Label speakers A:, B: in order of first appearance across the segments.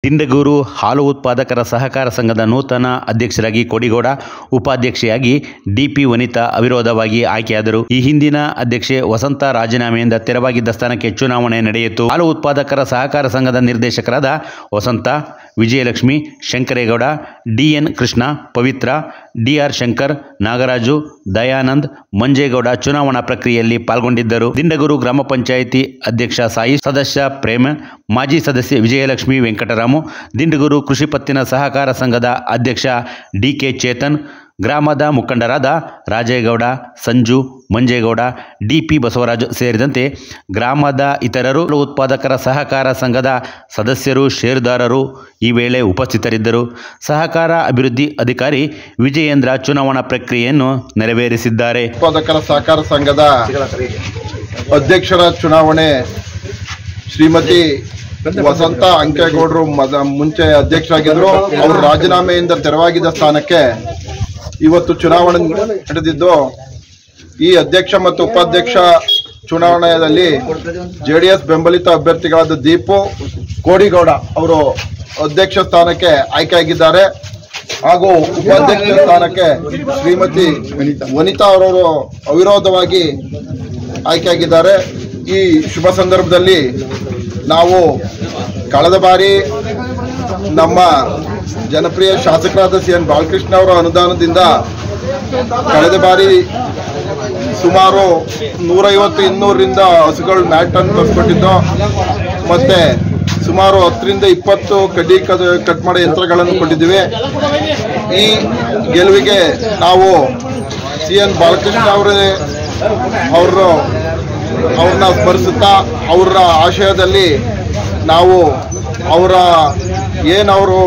A: ದಿಂಡಗೂರು ಹಾಲು ಉತ್ಪಾದಕರ ಸಹಕಾರ ಸಂಘದ ನೂತನ ಅಧ್ಯಕ್ಷರಾಗಿ ಕೋಡಿಗೌಡ, ಉಪಾಧ್ಯಕ್ಷೆಯಾಗಿ ಡಿಪಿ ವನಿತಾ ಅವಿರೋಧವಾಗಿ ಆಯ್ಕೆಯಾದರು. ಈ ಹಿಂದಿನ ಅಧ್ಯಕ್ಷೆ ವಸಂತ ರಾಜೀನಾಮೆಯಿಂದ ತೆರವಾಗಿದ್ದ ಸ್ಥಾನಕ್ಕೆ ಚುನಾವಣೆ ನಡೆಯಿತು. ಹಾಲು ಉತ್ಪಾದಕರ ಸಹಕಾರ ಸಂಘದ ನಿರ್ದೇಶಕರಾದ ವಸಂತ, ವಿಜಯಲಕ್ಷ್ಮಿ, ಶಂಕರೇಗೌಡ, ಡಿಎನ್ ಕೃಷ್ಣ, ಪವಿತ್ರ, ಡಿಆರ್ ಶಂಕರ್, ನಾಗರಾಜು, ದಯಾನಂದ್, ಮಂಜೇಗೌಡ ಚುನಾವಣಾ ಪ್ರಕ್ರಿಯೆಯಲ್ಲಿ ಪಾಲ್ಗೊಂಡಿದ್ದರು. ದಿಂಡಗೂರು ಗ್ರಾಮ ಪಂಚಾಯಿತಿ ಅಧ್ಯಕ್ಷ ಸಾಯಿ, ಸದಸ್ಯ ಪ್ರೇಮ, ಮಾಜಿ ಸದಸ್ಯೆ ವಿಜಯಲಕ್ಷ್ಮಿ ವೆಂಕಟರಾಮು, ದಿಂಡಗೂರು ಕೃಷಿ ಪತ್ತಿನ ಸಹಕಾರ ಸಂಘದ ಅಧ್ಯಕ್ಷ ಡಿಕೆ ಚೇತನ್, ಗ್ರಾಮದ ಮುಖಂಡರಾದ ರಾಜೇಗೌಡ, ಸಂಜು, ಮಂಜೇಗೌಡ, ಡಿಪಿ ಬಸವರಾಜು ಸೇರಿದಂತೆ ಗ್ರಾಮದ ಇತರರು, ಉತ್ಪಾದಕರ ಸಹಕಾರ ಸಂಘದ ಸದಸ್ಯರು, ಷೇರುದಾರರು ಈ ವೇಳೆ ಉಪಸ್ಥಿತರಿದ್ದರು. ಸಹಕಾರ ಅಭಿವೃದ್ಧಿ ಅಧಿಕಾರಿ ವಿಜಯೇಂದ್ರ ಚುನಾವಣಾ ಪ್ರಕ್ರಿಯೆಯನ್ನು ನೆರವೇರಿಸಿದ್ದಾರೆ.
B: ಉತ್ಪಾದಕರ ಸಹಕಾರ ಸಂಘದ ಅಧ್ಯಕ್ಷರ ಚುನಾವಣೆ ಶ್ರೀಮತಿ ವಸಂತ ಅಂಕೇಗೌಡರು ಮುಂಚೆ ಅಧ್ಯಕ್ಷರಾಗಿದ್ದರು. ಅವರು ರಾಜೀನಾಮೆಯಿಂದ ತೆರವಾಗಿದ್ದ ಸ್ಥಾನಕ್ಕೆ ಇವತ್ತು ಚುನಾವಣೆ ನಡೆದಿದ್ದು, ಈ ಅಧ್ಯಕ್ಷ ಮತ್ತು ಉಪಾಧ್ಯಕ್ಷ ಚುನಾವಣೆಯಲ್ಲಿ ಜೆಡಿಎಸ್ ಬೆಂಬಲಿತ ಅಭ್ಯರ್ಥಿಗಳಾದ ದೀಪು ಕೋಡಿಗೌಡ ಅವರು ಅಧ್ಯಕ್ಷ ಸ್ಥಾನಕ್ಕೆ ಆಯ್ಕೆಯಾಗಿದ್ದಾರೆ. ಹಾಗೂ ಉಪಾಧ್ಯಕ್ಷ ಸ್ಥಾನಕ್ಕೆ ಶ್ರೀಮತಿ ವನಿತಾ ಅವರವರು ಅವಿರೋಧವಾಗಿ ಆಯ್ಕೆಯಾಗಿದ್ದಾರೆ. ಈ ಶುಭ ಸಂದರ್ಭದಲ್ಲಿ ನಾವು ಕಳೆದ ಬಾರಿ ನಮ್ಮ ಜನಪ್ರಿಯ ಶಾಸಕರಾದ CN ಬಾಲಕೃಷ್ಣ ಅವರ ಅನುದಾನದಿಂದ ಕಳೆದ ಬಾರಿ ಸುಮಾರು 150-200ರಿಂದ ಹಸುಗಳು ಮ್ಯಾಟ್ ಅನ್ನು ತಂದುಕೊಟ್ಟಿದ್ದು, ಮತ್ತೆ ಸುಮಾರು 10ರಿಂದ 20 ಕಡ್ಡಿ ಕಟ್ ಮಾಡೋ ಯಂತ್ರಗಳನ್ನು ಕೊಟ್ಟಿದ್ದೀವಿ. ಈ ಗೆಲುವಿಗೆ ನಾವು CN ಬಾಲಕೃಷ್ಣ ಅವ್ರನ್ನ ಸ್ಮರಿಸುತ್ತಾ ಅವರ ಆಶಯದಲ್ಲಿ ನಾವು ಅವರು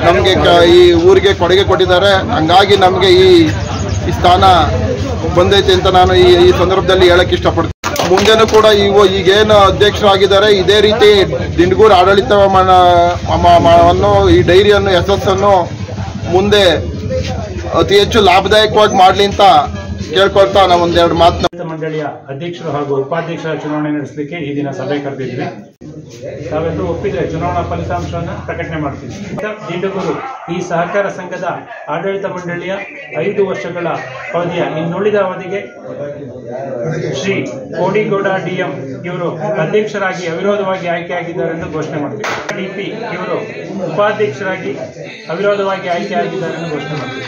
B: ನಮಗೆ ಈ ಊರಿಗೆ ಕೊಡುಗೆ ಕೊಟ್ಟಿದ್ದಾರೆ, ಹಂಗಾಗಿ ನಮಗೆ ಈ ಸ್ಥಾನ ಬಂದೈತೆ ಅಂತ ನಾನು ಈ ಸಂದರ್ಭದಲ್ಲಿ ಹೇಳಕ್ಕೆ ಇಷ್ಟಪಡ್ತೀನಿ. ಮುಂದೆನೂ ಕೂಡ ಈಗೇನು ಅಧ್ಯಕ್ಷರಾಗಿದ್ದಾರೆ ಇದೇ ರೀತಿ ದಿಂಡಗೂರು ಆಡಳಿತವನ್ನು ಈ ಡೈರಿಯನ್ನು ಯಶಸ್ಸನ್ನು ಮುಂದೆ ಅತಿ ಹೆಚ್ಚು ಲಾಭದಾಯಕವಾಗಿ ಮಾಡಲಿ ಅಂತ ಕೇಳ್ಕೊಳ್ತಾ ನಾವು ಒಂದೆರಡು ಮಾತನ್ನ.
C: ಮಂಡಳಿಯ ಅಧ್ಯಕ್ಷರು ಹಾಗೂ ಉಪಾಧ್ಯಕ್ಷರ ಚುನಾವಣೆ ನಡೆಸಲಿಕ್ಕೆ ಈ ದಿನ ಸಭೆ ಕರೆದಿದ್ವಿ. ತಾವೆಲ್ಲರೂ ಒಪ್ಪಿದ್ರೆ ಚುನಾವಣಾ ಫಲಿತಾಂಶವನ್ನು ಪ್ರಕಟಣೆ ಮಾಡ್ತೀವಿ. ದಿಂಡಗೂರು ಈ ಸಹಕಾರ ಸಂಘದ ಆಡಳಿತ ಮಂಡಳಿಯ 5 ವರ್ಷಗಳ ಅವಧಿಯ ಇನ್ನುಳಿದ ಅವಧಿಗೆ ಶ್ರೀ ಕೋಡಿಗೌಡ DM ಇವರು ಅಧ್ಯಕ್ಷರಾಗಿ ಅವಿರೋಧವಾಗಿ ಆಯ್ಕೆಯಾಗಿದ್ದಾರೆ ಎಂದು ಘೋಷಣೆ ಮಾಡ್ತೀವಿ. ಡಿಪಿ ಇವರು ಉಪಾಧ್ಯಕ್ಷರಾಗಿ ಅವಿರೋಧವಾಗಿ ಆಯ್ಕೆಯಾಗಿದ್ದಾರೆ ಎಂದು ಘೋಷಣೆ ಮಾಡ್ತೀವಿ.